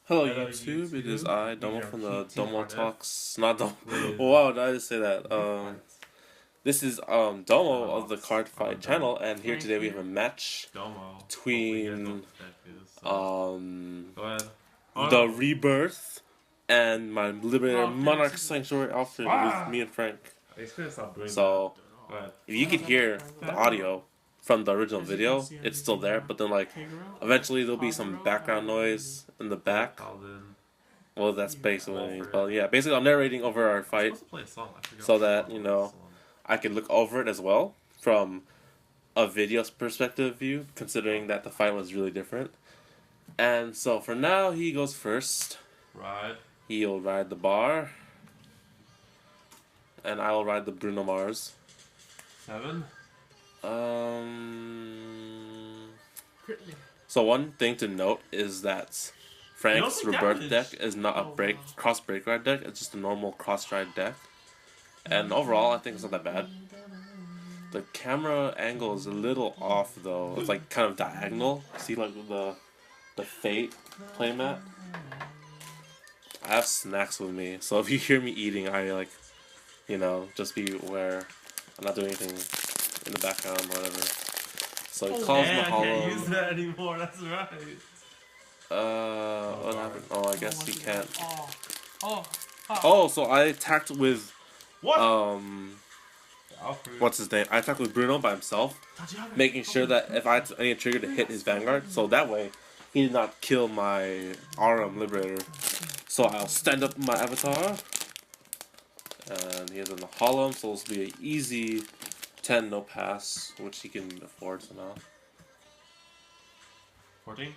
Hello YouTube, it is I, Domo from the Domo Talks, not Domo, wow, did I just say that? This is Domo of the Cardfight channel, and here today we have a match between the Rebirth and my Liberator Monarch Sanctuary Alfred with me and Frank. So, if you can hear the audio from the original video, it's still there, but then like eventually there'll be some background noise in the back. Well, that's basically, well, yeah, basically I'm narrating over our fight so that, you know, I can look over it as well from a video perspective view, considering that the fight was really different. And so for now, he goes first. He'll ride the bar, and I will ride the Bruno Mars. 7. So one thing to note is that Frank's Rebirth deck is not a cross break ride deck. It's just a normal cross ride deck, and overall I think it's not that bad. The camera angle is a little off though. It's like kind of diagonal. See like the Fate playmat. I have snacks with me, so if you hear me eating, I like, you know, just be aware. I'm not doing anything in the background or whatever. So he calls Mahalo. I can't use that anymore, that's right. What happened? Oh, I guess he can't. Oh, so I attacked with, what's his name? I attacked with Bruno by himself, making sure that if I need a trigger to hit his Vanguard, so that way he did not kill my RM Liberator. So I'll stand up my avatar, and he has a Mahalo, so this will be an easy 10 no pass, which he can afford somehow. 14.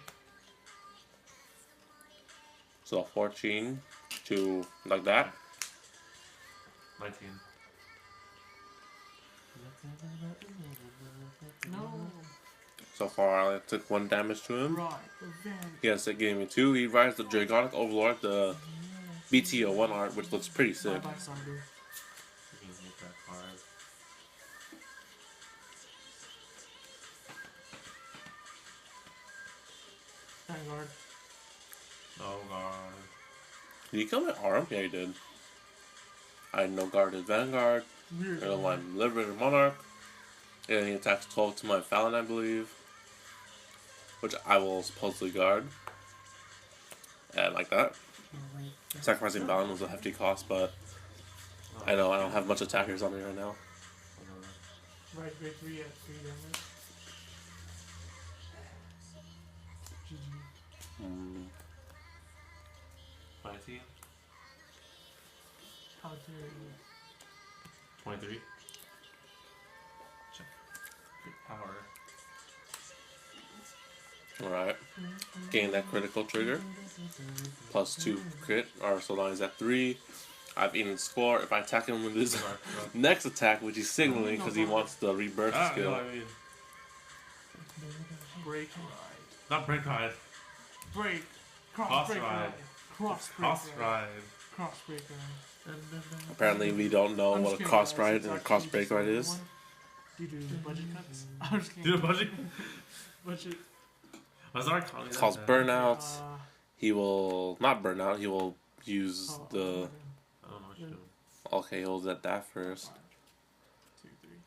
So 14 to like that. 19. No. So far I took 1 damage to him. He has to give me 2. He rides the Dragonic Overlord, the BTO1 art, which looks pretty sick. Vanguard. No guard. Did you kill my arm? Yeah, you did. I no guarded Vanguard. And my Liberator Monarch. And he attacks 12 to my Fallon, I believe. Which I will supposedly guard. And like that. Sacrificing Fallon was a hefty cost, but I know I don't have much attackers on me right now. Right, grade 3 at 3 damage. GG. 19. How dare you? 23. Check. Good power. Alright. Gain that critical trigger. Plus 2 crit. Alright, so long as at 3. I've even score. If I attack him with this next attack, which he's signaling because he wants the Rebirth skill. No, I mean. Break ride. Not break ride. Break. Cross break ride. Cross break ride. Cross break ride. Apparently we don't know what a cross ride and a cross break ride is. Do you do budget cuts? I'm just kidding. Do the budget? Budget. It's called Burnout. He will not burn out. He will use the. I don't know what you're doing. Okay, he'll let that first. 2, 3,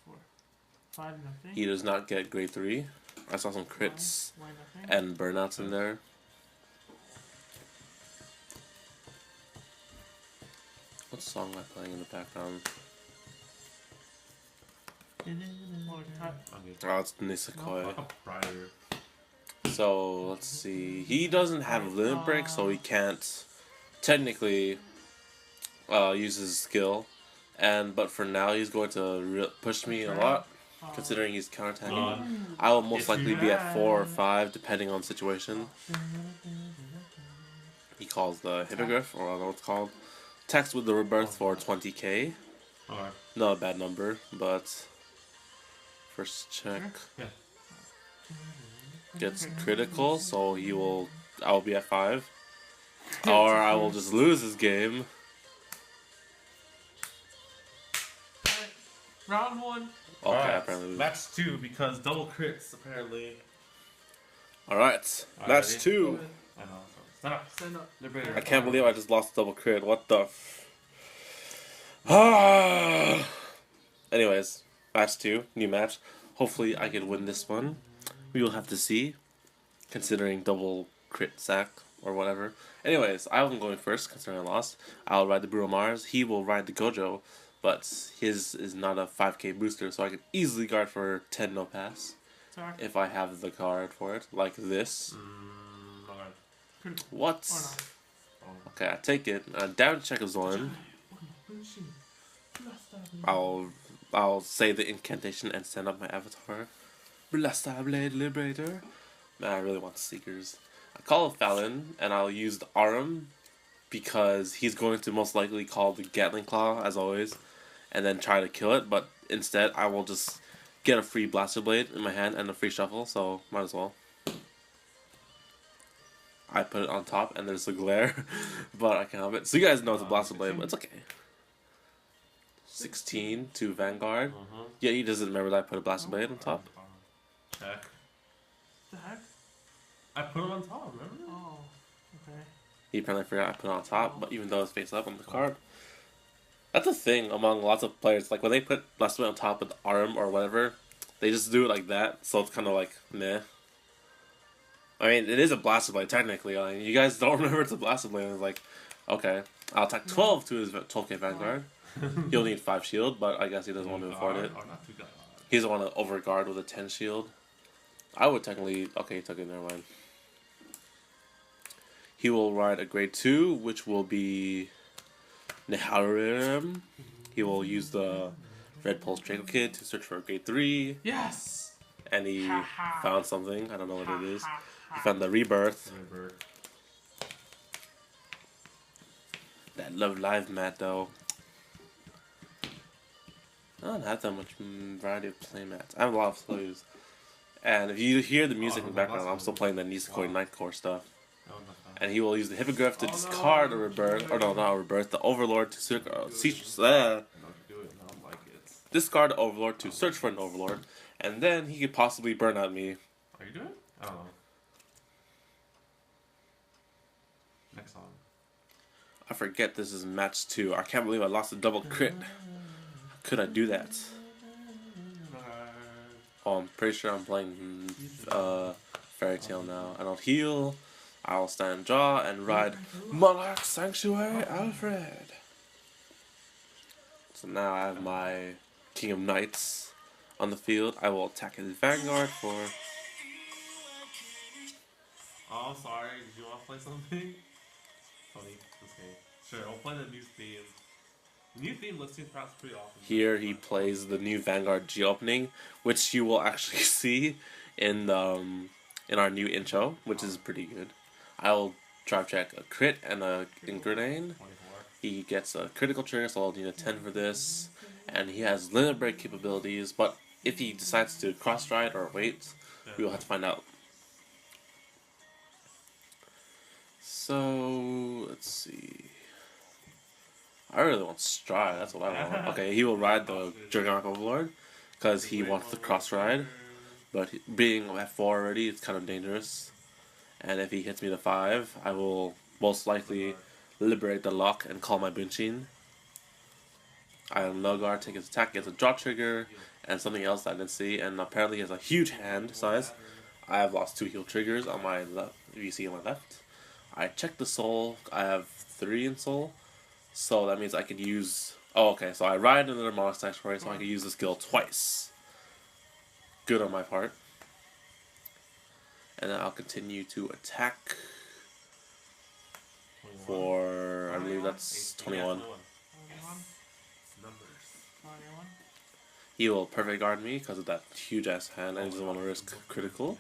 4, 5, nothing. He does not get grade 3. I saw some crits Why nothing? and burnouts in there. What song am I playing in the background? Oh, it's Nisekoi. So let's see. He doesn't have limit break, so he can't technically use his skill. But for now, he's going to push me a lot, considering he's counterattacking. I will most likely be at 4 or 5, depending on the situation. He calls the Hippogriff, or I don't know what it's called. Text with the Rebirth for 20k. Not a bad number, but first check. Yeah. gets critical, so I will be at 5. Or I will just lose this game. Round 1. Okay, Alright, apparently. match 2 because double crits apparently. Alright, match 2. I know. Stand up. Stand up. Liberator. I can't believe I just lost double crit. What the Ah. Anyways, match 2, new match. Hopefully I can win this one. We will have to see, considering double crit sack or whatever. Anyways, I'm going first, considering I lost. I'll ride the Bruno Mars. He will ride the Gojo, but his is not a 5k booster, so I can easily guard for 10 no pass. Sorry. If I have the card for it, like this. Okay. What? Okay, I take it. Down check is on. I'll say the incantation and send up my avatar. Blasta Blade Liberator. Man, I really want Seekers. I call a Fallon, and I'll use the Arum because he's going to most likely call the Gatling Claw, as always, and then try to kill it, but instead I will just get a free Blaster Blade in my hand and a free Shuffle, so might as well. I put it on top, and there's a glare, but I can't help it. So you guys know it's a Blaster Blade, but it's okay. 16 to Vanguard. Yeah, he doesn't remember that I put a Blaster Blade on top. Check. The heck? I put it on top, remember? Oh, okay. He apparently forgot I put it on top, but even though it's face up on the card. That's a thing among lots of players. Like when they put Blaster Blade on top with the arm or whatever, they just do it like that, so it's kind of like, meh. I mean, it is a Blaster Blade, technically. I mean, you guys don't remember it's a Blaster Blade, and it's like, okay, I'll attack 12 to his 12k Vanguard. He'll need 5 shield, but I guess he doesn't want to afford it. He doesn't want to overguard with a 10 shield. I would technically... Okay, he took it, never mind. He will ride a grade 2, which will be... Neharim. He will use the Red Pulse Draco Kit to search for a grade 3. Yes! And he found something. I don't know what it is. He found the Rebirth. That Love Live mat, though. I don't have that much variety of play mats. I have a lot of plays. And if you hear the music in the background, I'm still playing the Nisekoi Nightcore stuff. And he will use the Hippogriff to discard a Rebirth, or no, not a Rebirth, the Overlord to search, discard the Overlord to search for an Overlord, and then he could possibly burn out me. Are you doing? I don't know. Next song. I forget this is match 2. I can't believe I lost a double crit. How could I do that? Oh, I'm pretty sure I'm playing Fairy Tail now. I don't heal. I'll stand draw and ride Monarch Sanctuary Alfred. So now I have my King of Knights on the field. I will attack his Vanguard for... Oh, I'm sorry. Did you want to play something? Funny. Okay. Sure, I'll play the new theme. The new theme listings perhaps pretty often. Here he plays the new Vanguard G opening, which you will actually see in our new intro, which is pretty good. I'll drive check a crit and a grenade. He gets a critical trigger, so I'll need a 10 for this. And he has limit break capabilities, but if he decides to cross stride or wait, we will have to find out. So let's see. I really want stride. That's what I want. Okay, he will ride the Dragonic Overlord because he wants the cross ride, but being at 4 already, it's kind of dangerous. And if he hits me to 5, I will most likely liberate the lock and call my Bunshin. I'll no guard, take his attack, gets a draw trigger, and something else I didn't see. And apparently he has a huge hand size. I have lost 2 heal triggers on my left. If you see on my left, I checked the soul. I have 3 in soul, so that means I could use. Oh, okay. So I ride another Monarch Sanctuary, so I can use the skill twice. Good on my part. And then I'll continue to attack for, I believe that's 21. He will perfect guard me because of that huge ass hand. I just want to risk critical.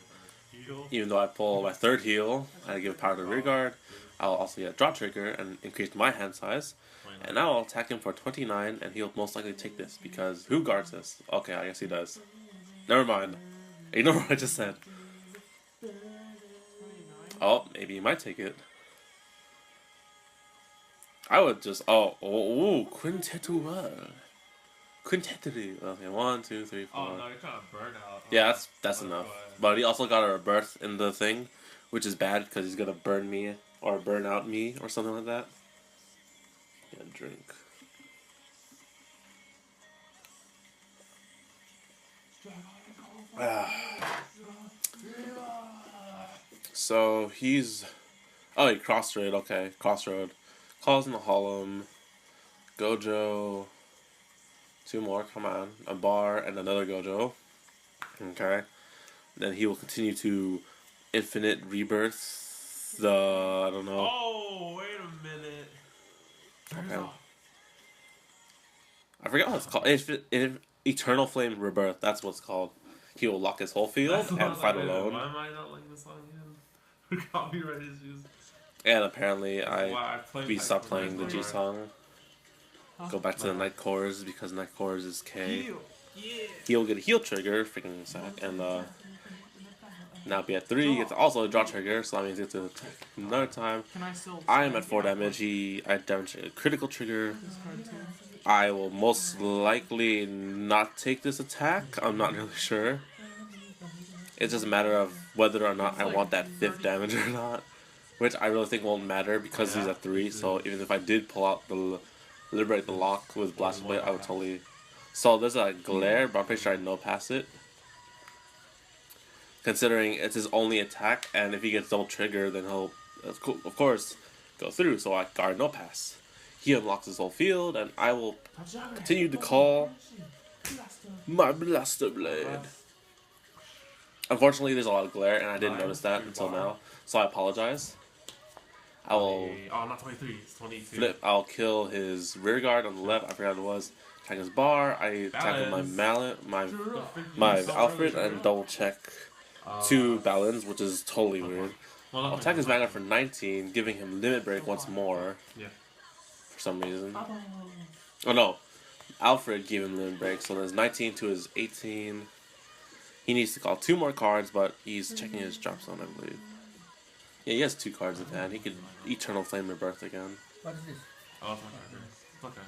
Even though I pull my 3rd heal, I give power to rear guard. I'll also get a draw trigger and increase my hand size. And now I'll attack him for 29, and he'll most likely take this because who guards this? Okay, I guess he does. Never mind. Ignore what I just said. Oh, maybe he might take it. I would just Quintetual. Quintetary. Okay, 1, 2, 3, 4. Oh no, you're trying to burn out. Yeah, that's enough. But he also got a rebirth in the thing, which is bad because he's gonna burn me or burn out me or something like that. Yeah, drink. So he's he crossroad. Okay, crossroad. Calls in the Hollow. Gojo. 2 more. Come on, a bar and another Gojo. Okay. Then he will continue to infinite rebirth. I don't know. Oh, wait a minute. Okay. I forgot what it's called. Eternal Flame Rebirth. That's what it's called. He will lock his whole field and fight alone. Why am I not liking this song again? Copyright issues. And apparently we stopped playing the G song. Go back to the Night Cores because Night Cores is K. Heal. Yeah. He'll get a heal trigger, freaking sack, and now be at 3, he gets also a draw trigger, so that means he gets to attack another time. I am at 4 damage, I damage a critical trigger. I will most likely not take this attack, I'm not really sure. It's just a matter of whether or not I want that 5th damage or not. Which I really think won't matter because he's at 3, so even if I did pull out the Liberate the Lock with Blast Blade, I would totally... So there's a glare, but I'm pretty sure I no pass it. Considering it's his only attack, and if he gets double trigger, then he'll, of course, go through. So I guard no pass. He unlocks his whole field, and I will continue to call my Blaster Blade. Unfortunately, there's a lot of glare, and I didn't notice that until now. So I apologize. I will not 23, it's 22. flip. I'll kill his rear guard on the left. I forgot what it was. Attack his bar. I attack with my mallet, my Alfred, and double check 2 balance, which is totally weird. I'll attack his Vanguard for 19, giving him limit break once more. Yeah. For some reason. Oh no, Alfred gave him limit break, so there's 19 to his 18. He needs to call 2 more cards, but he's checking his drop zone, I believe. Yeah, he has 2 cards in hand. He could Eternal Flame Rebirth again. What is this? Oh, it's okay.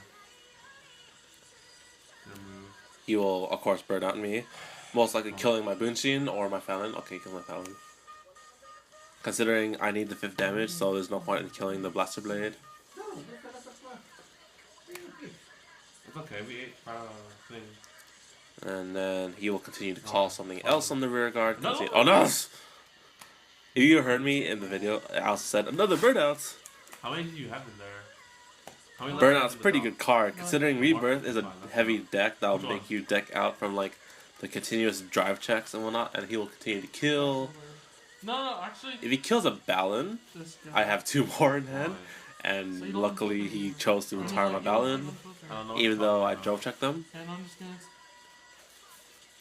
He will, of course, burn out me. Most likely killing my Bunshin or my Fallon. Okay, kill my Fallon. Considering I need the 5th damage, so there's no point in killing the Blaster Blade. It's okay, we ate thing. And then he will continue to call something else on the rear guard. No. Oh no! If you heard me in the video, I also said another burnout. How many do you have in there? Burnout's a pretty good card, considering Rebirth is a heavy deck that will make you deck out from like the continuous drive checks and whatnot, and he will continue to kill. No, actually. If he kills a Balin, I have 2 more in hand, and luckily he chose to retire my Balin, even though I drove checked them.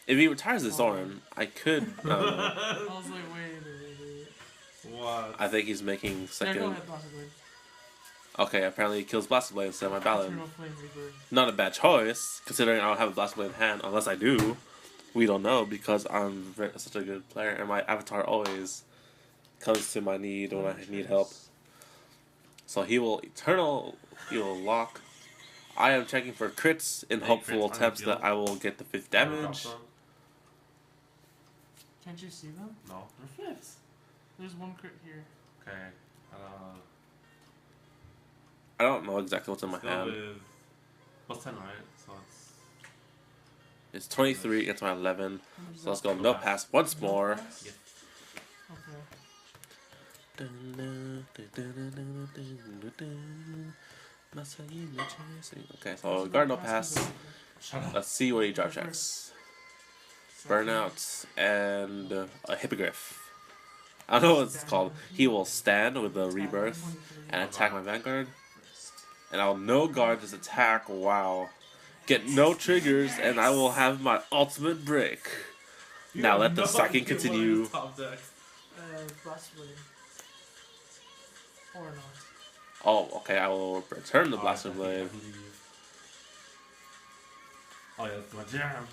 If he retires the Zoran, I could. I don't know. I was like, wait. What? I think he's making second. Yeah, go ahead, Blaster Blade. Okay, apparently he kills Blaster Blade instead of my Balin. Eternal Flame Rebirth. Not a bad choice, considering I don't have a Blaster Blade in hand, unless I do. We don't know, because I'm such a good player, and my avatar always comes to my need when I need help. So he will lock. I am checking for crits in hopeful attempts that I will get the 5th damage. Can't you see them? No. They're flips. There's 1 crit here. Okay. I don't know exactly what's in my hand. What's 10, right? So It's 23 against my 11. So let's go no pass once more. Okay. Okay, so guard no pass. Let's see what he drop checks. Burnout and a Hippogriff. I don't know what it's called. He will stand with the Rebirth and attack my Vanguard. And I'll no guard this attack. Wow. Get no triggers and I will have my ultimate break. Now let the stacking continue. Blaster Blade. Or not. Oh, okay, I will return the Blaster Blade. Oh yeah, that's my jam.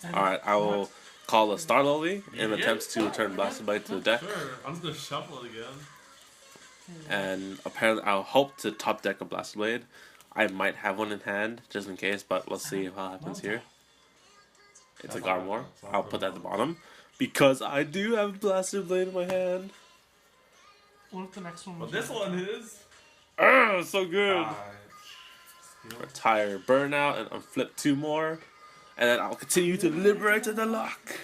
Alright, I will call a Star Lily in attempts to return Blaster Blade to the deck. Sure, I'm just gonna shuffle it again. And apparently I'll hope to top deck a Blaster Blade. I might have one in hand, just in case, but let's see what happens here. It's a Garmor. I'll put that at the bottom. Because I do have a Blaster Blade in my hand. What if the next one But was this one is... So good! Retire Burnout and unflip 2 more. And then I'll continue to liberate the lock.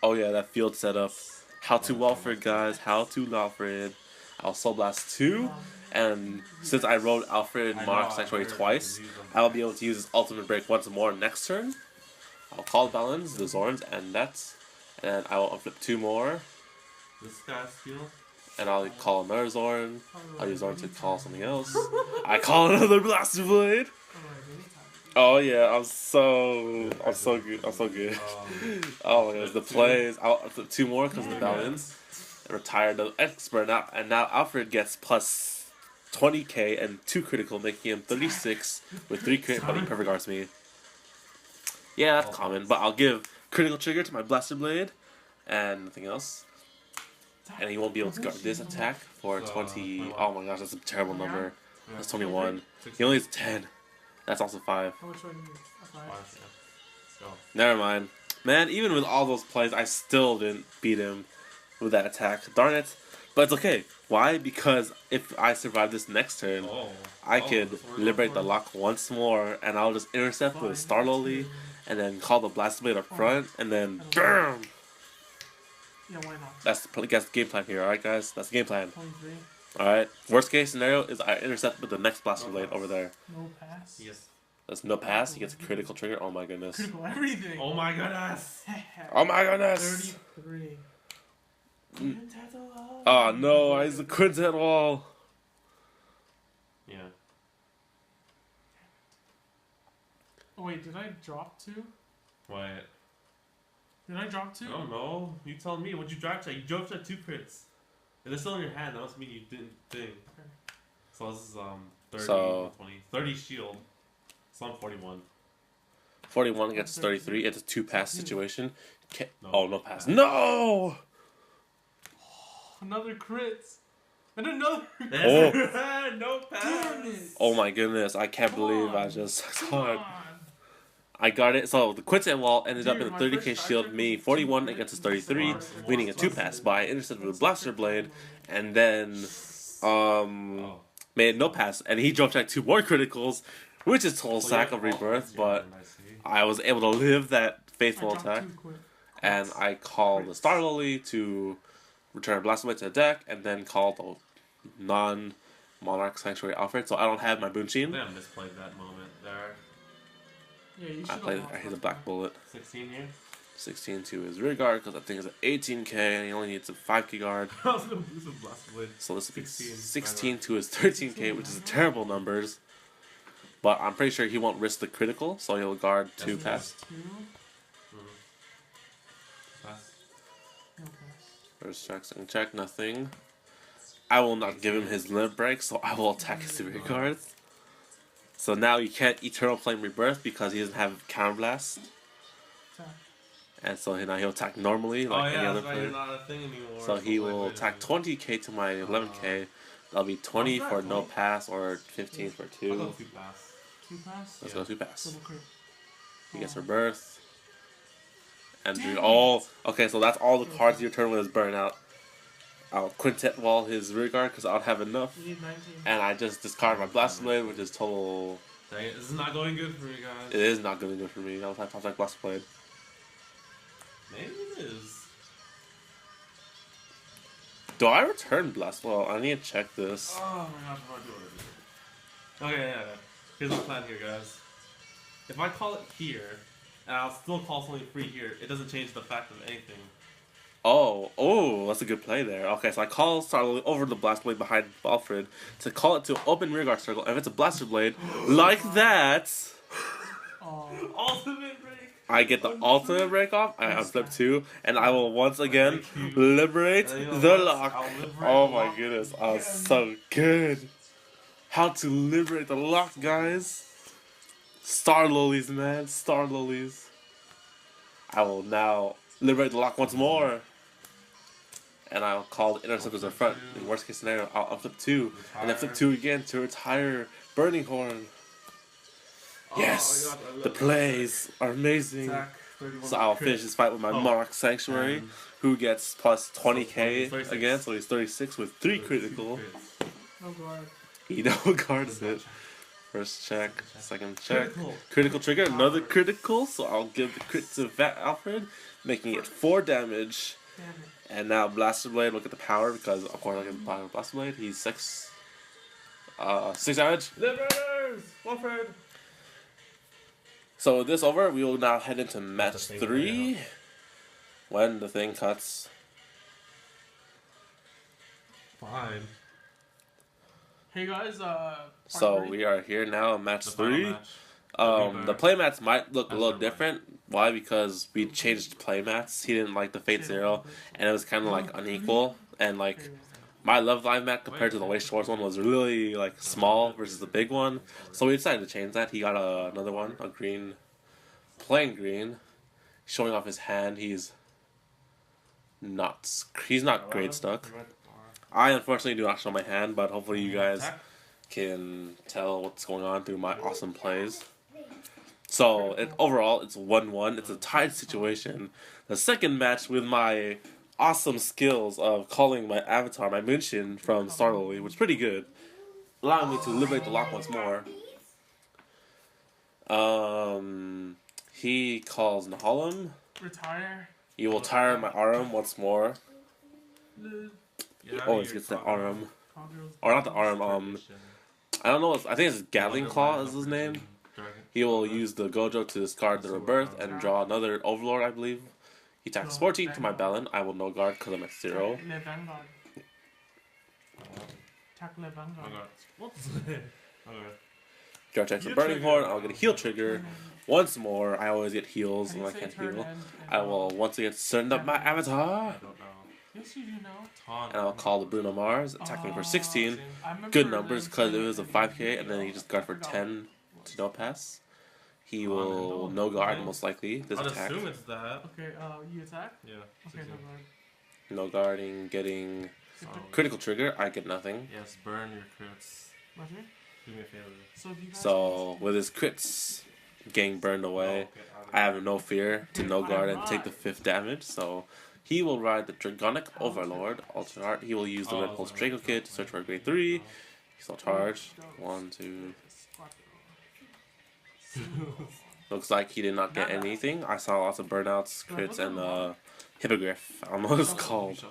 Oh yeah, that field setup. How to Alfred, guys. How to Alfred. I'll Soul Blast 2. And since I rode Alfred Monarch Sanctuary twice, I'll be able to use his ultimate break once more next turn. I'll call Balance, the Zorns, and that's. And I will unflip 2 more. This guy's skill. And I'll call another Zorn. I'll use Zorn to call something else. I call another Blaster Blade. Oh yeah, I'm so good. I'm so good. Oh my gosh, the plays. I'll flip 2 more because of the balance. Retire the expert now, and now Alfred gets plus 20k and 2 critical, making him 36 with 3 crit, but he perfect guards me. Yeah, that's common, but I'll give critical trigger to my Blaster Blade and nothing else. And he won't be able to guard this attack for 20. Oh my gosh, that's a terrible number. That's 21. He only has 10. That's also 5. How much do I need? A 5? Never mind. Man, even with all those plays, I still didn't beat him with that attack. Darn it. But it's okay. Why? Because if I survive this next turn, I could liberate the lock once more, and I'll just intercept with Star Lily, and then call the Blaster Blade up front, and then BAM! Yeah, why not? That's the game plan here, alright guys? That's the game plan. 23. Alright? Worst case scenario is I intercept with the next Blaster Blade over there. No pass? Yes. That's no pass, he gets a critical trigger. Oh my goodness. Critical everything. Oh my goodness. Oh my goodness! 33. Oh no, I used the Quintet Wall. Yeah. Oh wait, did I drop 2? What? Did I drop 2? I don't know. You tell me. What'd you drive to? You drove to 2 crits. If they're still in your hand, that must mean you didn't think. Okay. So this is 30, So 20. 30 shield. So I'm 41. 41 gets 33. It's a 2-pass situation. No. Oh, no pass. No! Another crit. And another Oh. No pass. Damn it. Oh my goodness, I can't believe I just thought. I got it. So the Quintet Wall ended up in a 30k shield, me 41 against his 33, winning a 2-pass by intercepted with Blaster Blade, and then made no pass, and he drove check 2 more criticals, which is total sack of Rebirth, but I was able to live that faithful attack, and I called the Star Lily to return Blaster Blade to the deck, and then called the non-Monarch Sanctuary Alfred, so I don't have my Boonshin. I misplayed that moment there. Yeah, you I hit a black bullet. 16 here? 16 to his rear guard, because I think it's an 18k, and he only needs a 5k guard. I was gonna lose a Blaster Blade. So this would be 16 to his 13k, which is terrible numbers. But I'm pretty sure he won't risk the critical, so he'll guard 2 pass. 2? Pass. No pass. First check, second check, nothing. I will not give him his limit break, so I will attack his rear guards. So now you can't Eternal Flame Rebirth because he doesn't have Counterblast. And so now he'll attack normally like any other player. Not a thing anymore. So he will attack 20k to my 11k. That'll be 20 for no pass or 15 for 2. I'll go 2 pass. 2 pass? Let's go 2 pass. Double crit. He gets Rebirth. And okay, so that's all the cards your turn with his burnout. I'll Quintet Wall his rear guard because I don't have enough. You need 19. And I just discard my Blaster Blade, which is total. Dang it, this is not going good for you guys. It is not going to be good for me. I'll have top deck Blaster Blade. Maybe it is. Do I return Blast? Well, I need to check this. Oh my gosh, what do I do? Okay, yeah. Here's my plan here, guys. If I call it here, and I'll still call something free here, it doesn't change the fact of anything. Oh, that's a good play there. Okay, so I call Starlily over the Blaster Blade behind Alfred to call it to open rearguard circle, and if it's a Blaster Blade, like that, Ultimate break! I get the ultimate break off, I unflip 2, and I will once again liberate the lock. Oh my goodness, so good. How to liberate the lock, guys. Star Lilies, man. Star Lilies. I will now liberate the lock once more. And I'll call the interceptors in front. In worst case scenario, I'll flip 2. And then flip 2 again to retire Burning Horn. Yes! The plays are amazing. So I'll finish this fight with my Monarch Sanctuary, who gets plus 20k again, so he's 36 with 3 critical. Oh god. He no guards it. First check, second check. Critical trigger, another critical, so I'll give the crit to Alfred, making it 4 damage. Damn it. And now Blaster Blade, look at the power, because of course I get the power of Blaster Blade. He's 6 damage. Liberators! Alfred! So with this over, we will now head into match 3. When the thing cuts. Fine. Hey guys, So we are here now in match 3. The playmats might look a little different. Why? Because we changed playmats. He didn't like the Fate Zero, and it was kind of like unequal. And like my Love Live mat compared to the Way Shorts one was really like small versus the big one. So we decided to change that. He got another one, a green, plain green, showing off his hand. He's not great stuck. I unfortunately do not show my hand, but hopefully you guys can tell what's going on through my awesome plays. So, overall, it's 1-1. It's a tied situation. The second match with my awesome skills of calling my avatar, my Munshin from Star Lily, which is pretty good, allowing me to liberate the lock once more. He calls Nahalim. retire. He will tire my arm once more. He always gets the arm. Or not the arm, I don't know, I think it's Gatling Claw is his name. He will use the Gojo to discard the Rebirth and draw another Overlord, I believe. He attacks 14 to my Balin. I will no guard because I'm at 0. Le Vanguard. Attack Le Vanguard. Draw checks the Burning Horn. I'll get a heal trigger. Once more, I always get heals when I can't heal. I will once again send up my avatar. Yes, you do know. And I'll call the Bruno Mars, attacking for 16. Good numbers because it was a 5k, and then he just guard for 10 to no pass. He will no guard most likely this attack. Assume it's that. Okay, you attack? Yeah. Okay, no guard. No guarding, getting critical trigger. I get nothing. Yes, burn your crits. Roger. Do me a favor. So, if you guys So with his crits getting burned away, I have no fear to no guard and take the 5th damage. So he will ride the Dragonic Overlord, alternate art. He will use the Red Pulse Draco Kit to search for a grade 3. He's all charged. 1, 2. Looks like he did not get anything. I saw lots of burnouts, crits, and Hippogriff. I don't know what it's called.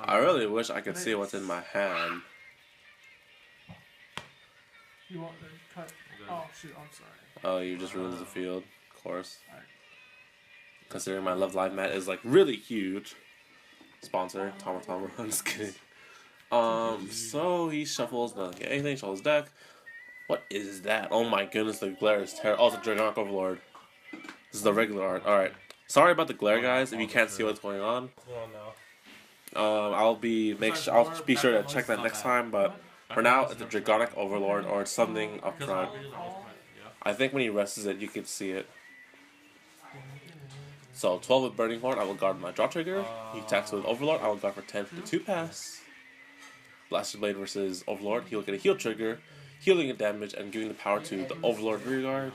I really wish I could see what's in my hand. You want to cut? Oh, shoot, I'm sorry. Oh, you just ruined the field, of course. Considering my Love Live mat is like really huge. Sponsor, Tama. I'm just kidding. So he shuffles, doesn't get anything, shuffles deck. What is that? Oh my goodness, the glare is terrible. Oh, it's a Dragonic Overlord. This is the regular art. Alright. Sorry about the glare, guys, if you can't see what's going on. I'll be sure to check that next time, but for now, it's a Dragonic Overlord or it's something up front. I think when he rests it, you can see it. So 12 with Burning Horn, I will guard my draw trigger. He attacks with Overlord, I will guard for 10 for the 2 pass. Blaster Blade versus Overlord, he will get a heal trigger, healing it damage and giving the power to the Overlord rear guard.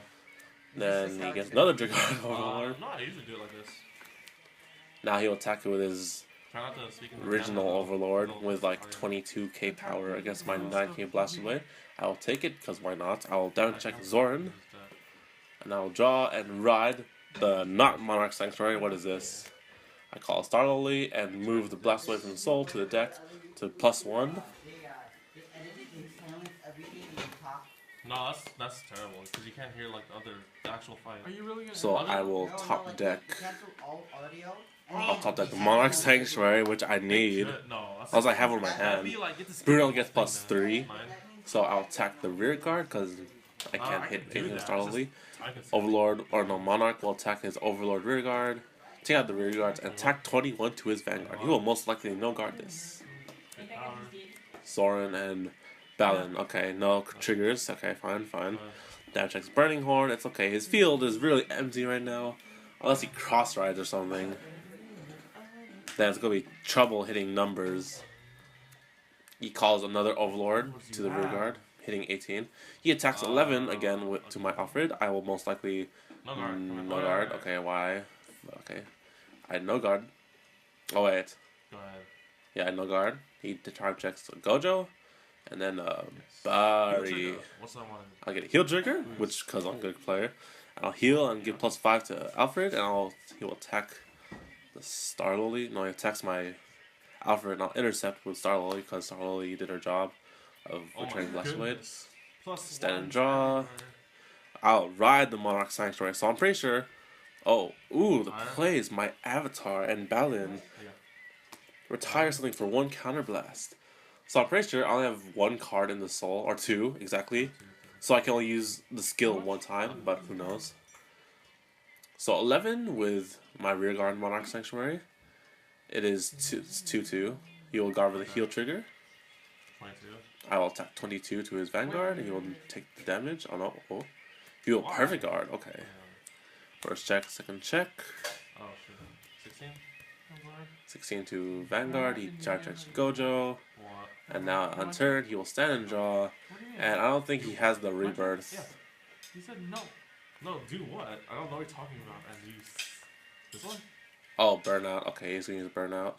Then he gets another Dragonic Overlord. No, I usually do it like this. Now he'll attack it with his original Overlord with like 22k power against my 9k Blaster Blade. I will take it because why not? I will down check Zoran. And I will draw and ride the not Monarch Sanctuary. What is this? I call Star Lily and move the Blaster Blade from the soul to the deck to +1. No, that's terrible because you can't hear like the actual fight. Are you really gonna? So I will top deck. I'll top deck the Monarch Sanctuary, which I need. As I have on my hand. Bruno gets +3. So I'll attack the rear guard because I can't hit anything with Star Lily. Overlord, or no, Monarch will attack his Overlord rear guard, take out the rear guards, and attack 21 to his Vanguard. He will most likely no guard this. Soren and Balin. Okay, no triggers. Okay, fine. Damage checks Burning Horn. It's okay. His field is really empty right now. Unless he cross rides or something. Then it's gonna be trouble hitting numbers. He calls another Overlord to the rear guard, hitting 18. He attacks 11 again to my Alfred. I will most likely No guard. no guard. Okay, why? Okay, I had no guard. Oh wait. Go ahead. Yeah, I had no guard. He charge checks Gojo, and then Bari. What's that one? I'll get a heal trigger, which because I'm a good player. I'll heal and give +5 to Alfred, and he will attack the Star Lily. No, he attacks my Alfred, and I'll intercept with Star Lily because Star Lily did her job of returning Blast Blade. Stand and draw. I'll ride the Monarch Sanctuary, so I'm pretty sure. Oh, ooh, the plays my Avatar and Balin. Retire something for 1 counterblast. So I'm pretty sure I only have 1 card in the soul, or 2 exactly. So I can only use the skill 1 time, but who knows. So 11 with my rearguard Monarch Sanctuary. It is 2/2. He will guard with a heal trigger. 22. I will attack 22 to his Vanguard. He will take the damage. Oh no. Oh. He will perfect guard. Okay. First check, second check. Oh shit. 16? 16 to Vanguard. He charge checks Gojo. What? And now on turn, he will stand and draw. And I don't think he has the Rebirth. You said no. No, do what? I don't know what you're talking about. And you. This one? Oh, Burnout. Okay, he's going to use Burnout.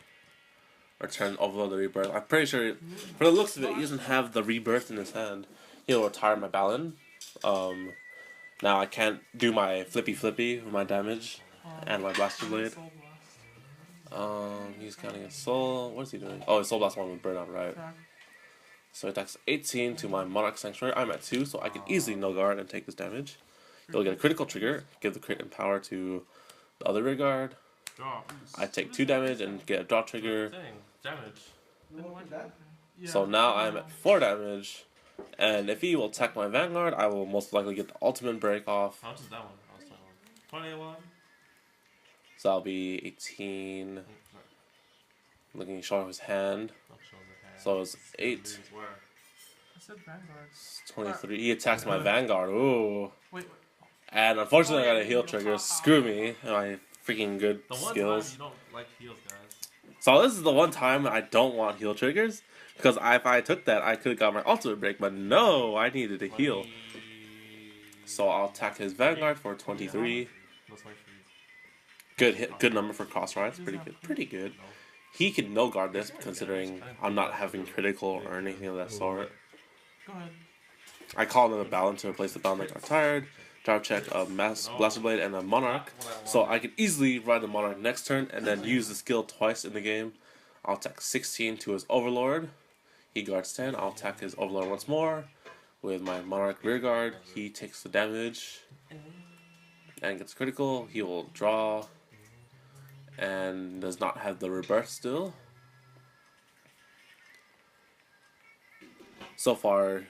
Return Overlord the Rebirth. I'm pretty sure, for the looks of it, he doesn't have the Rebirth in his hand. He'll retire my Balin. Now I can't do my flippy with my damage and my Blaster Blade. He's counting his Soul. What is he doing? Oh, his Soul Blast 1 with Burnout, right? So he attacks 18 to my Monarch Sanctuary. I'm at 2, so I can easily no guard and take this damage. He'll get a critical trigger, give the crit and power to the other rear guard. I take 2 damage and get a draw trigger. Damage. So now I'm at 4 damage. And if he will attack my Vanguard, I will most likely get the ultimate break off. How much is that one? I was talking 21. So I'll be 18. Looking, showing his hand. So it's 8. I said Vanguard. 23. He attacks my Vanguard. Ooh. Wait. And unfortunately, I got a heal trigger. Screw me. My freaking good skills. You don't like heals, guys. So this is the one time I don't want heal triggers. Because if I took that, I could have got my ultimate break. But no, I needed a heal. So I'll attack his Vanguard for 23. Good hit, good number for cross rides. Pretty good. He can no guard this, considering I'm not having critical or anything of that sort. Go ahead. I call another Balin to replace the Balin that got tired. Drive check a Blaster Blade and a Monarch. So I can easily ride the Monarch next turn and then use the skill twice in the game. I'll attack 16 to his Overlord. He guards 10. I'll attack his Overlord once more with my Monarch rearguard. He takes the damage and gets critical. He will draw and does not have the Rebirth still. So far,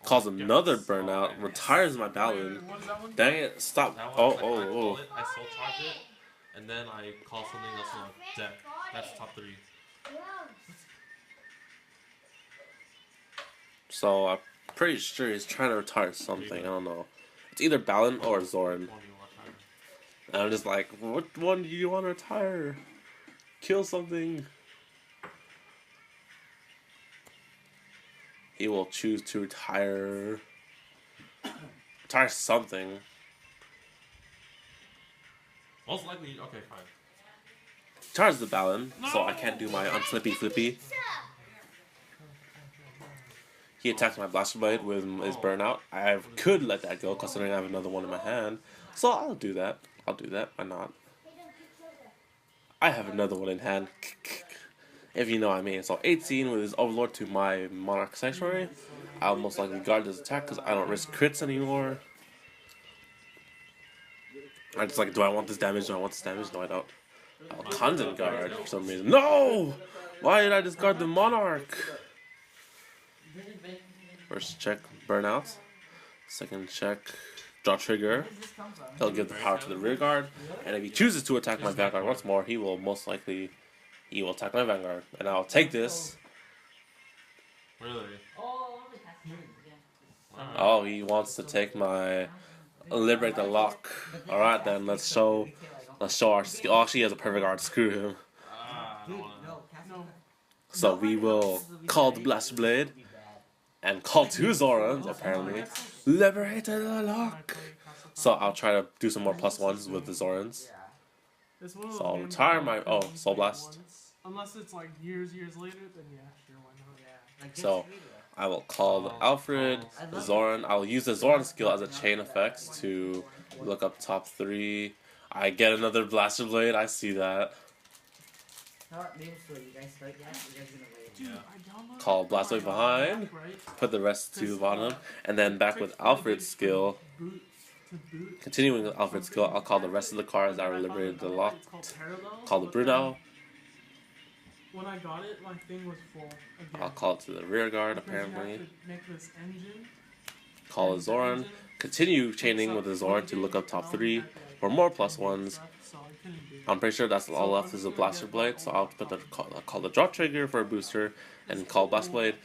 calls another Burnout, retires my Balin. Dang it, stop. Oh. I soul charge it, and then I call something else on the deck. That's top 3. So I'm pretty sure he's trying to retire something. I don't know. It's either Balin or Zoran. And I'm just like, what one do you want to retire? Kill something. He will choose to retire something. Most likely, okay, fine. Retires the Balin, so I can't do my unflippy. He attacks my Blaster Blade with his Burnout. I could let that go, considering I have another one in my hand. So I'll do that. Why not? I have another one in hand. If you know what I mean. So 18 with his Overlord to my Monarch Sanctuary. I'll most likely guard this attack because I don't risk crits anymore. I'm just like, do I want this damage? No, I don't. I'll Content Guard for some reason. No! Why did I discard the Monarch? First check, Burnout. Second check, draw trigger. He'll give the power to the rear guard. And if he chooses to attack my Vanguard once more, he will most likely... He will attack my Vanguard. And I'll take this. Really? Oh, he wants to take my liberate the lock. All right, then let's show our skill. Oh, actually, he has a perfect guard. Screw him. So we will call the Blaster Blade and call 2 Zorons. Apparently, liberate the lock. So I'll try to do some more +1s with the Zorons. So I'll retire my Soul Blast. Unless it's like years later, then yeah, sure, why not? So I will call the Alfred, the Zoran. I'll use the Zoran skill as a chain effect to look up top 3. I get another Blaster Blade. I see that. Call Blast Blade behind. Put the rest to the bottom, and then back with Alfred's skill. Continuing with Alfred's skill, I'll call the rest of the cards that are liberated the lock. Call the Bruno. When I got it, my thing was full again. I'll call it to the rear guard, apparently. You have to make this engine. Call a Zoran. Continue chaining with the Zoran to look up top 3 for more +1s. I'm pretty sure that's all left is a Blaster Blade, so I'll put call the draw trigger for a booster and call Blast Blade,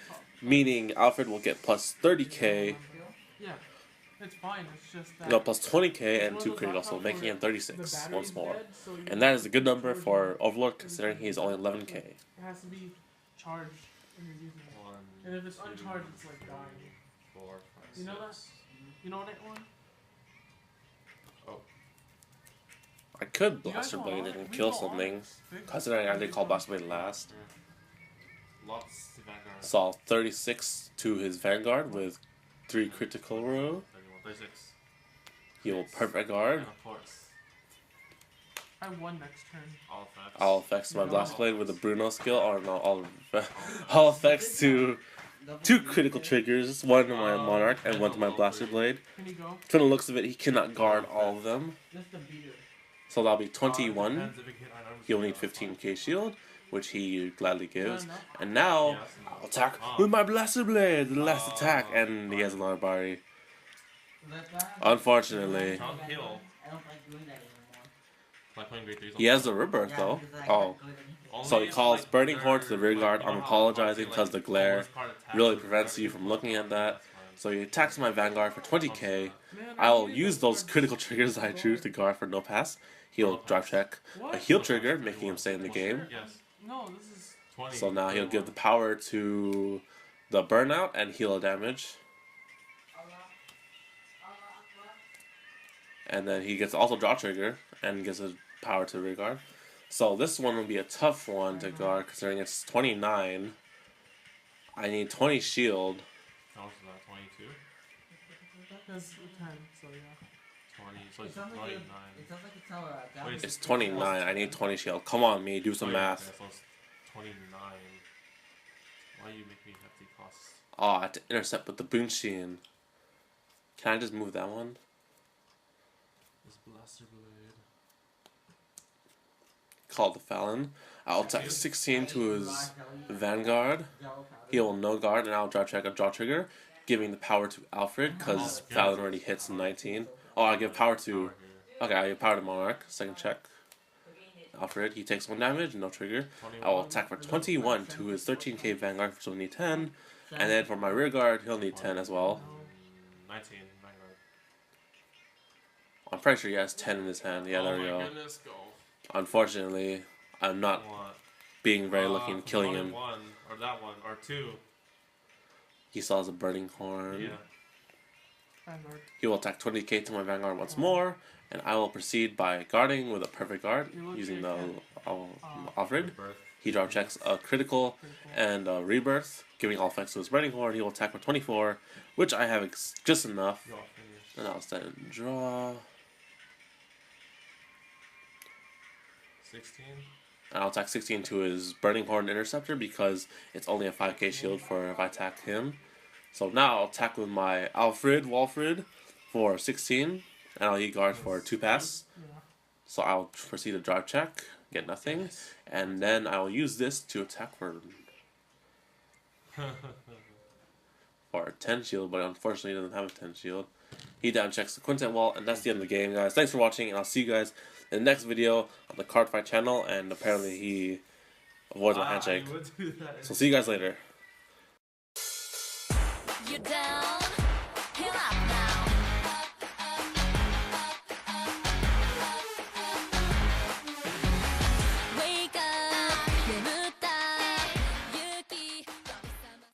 meaning Alfred will get +30k. Yeah, it's fine. It's just that. No, +20k and 2 critical, so making him 36 once more. And that is a good number for Overlord, considering he's only 11k. It has to be charged when you're using it. And if it's uncharged, it's like dying. 4, 5, you know that? You know what I want? I could Blaster Blade it and kill something, considering I did call Blaster Blade last. So I'll 36 to his Vanguard with 3 critical row. He will perfect guard. I won next turn. All effects to my Blast Blade with the Bruno skill, or no, all effects to 2 critical triggers, 1 to my Monarch and 1 to my Blaster Blade. From the looks of it, he cannot guard all of them. So that'll be 21. He'll need 15k shield, which he gladly gives. And now, I'll attack with my Blaster Blade, the last attack, and he has another body. Unfortunately. He has the Rebirth though. Oh. So he calls Burning Horn to the rear guard. I'm apologizing because the glare really prevents you from looking at that. So he attacks my Vanguard for 20k. I'll use those critical triggers I drew to guard for no pass. He'll drive check a heal trigger, making him stay in the game. So now he'll give the power to the burnout and heal a damage. And then he gets also draw trigger and gives a power to rear guard. So this one will be a tough one to guard considering it's 29. I need 20 shield. How much is that? 22? That's 10, so yeah. 20, so it's 29. It's 29. I need 20 shield. Come on, me, do some math. So it's 29. Why you make me have the costs? Oh, I have to intercept with the Bunshin. Can I just move that one? This Blaster Blade. Call the Fallon. I'll attack 16 to his Vanguard. He'll no guard, and I'll draw check a draw trigger, giving the power to Alfred because Fallon already hits 19. Oh, I give power to. Okay, I give power to Monarch. Second check. Alfred, he takes 1 damage, no trigger. I will attack for 21 to his 13k Vanguard, which will need 10. And then for my rear guard, he'll need 10 as well. 19 Vanguard. I'm pretty sure he has 10 in his hand. Yeah, there we go. Unfortunately, I'm not being very lucky in killing him. 1, or that one, or 2. He still has a Burning Horn. Yeah. He will attack 20k to my Vanguard once more, and I will proceed by guarding with a perfect guard using the Alfred. He draw checks a critical and a Rebirth, giving all effects to his Burning Horn. He will attack for 24, which I have just enough. And I'll stand draw. 16. And I'll attack 16 to his Burning Horn Interceptor because it's only a 5k shield for if I attack him. So now I'll attack with my Walfred for 16, and I'll eat guard for 2 pass. So I'll proceed to drive check, get nothing, and then I'll use this to attack for 10 shield, but unfortunately he doesn't have a 10 shield. He down checks the Quintet Wall, and that's the end of the game, guys. Thanks for watching, and I'll see you guys in the next video on the Cardfight channel, and apparently he avoids my handshake. So see you guys later. You're down.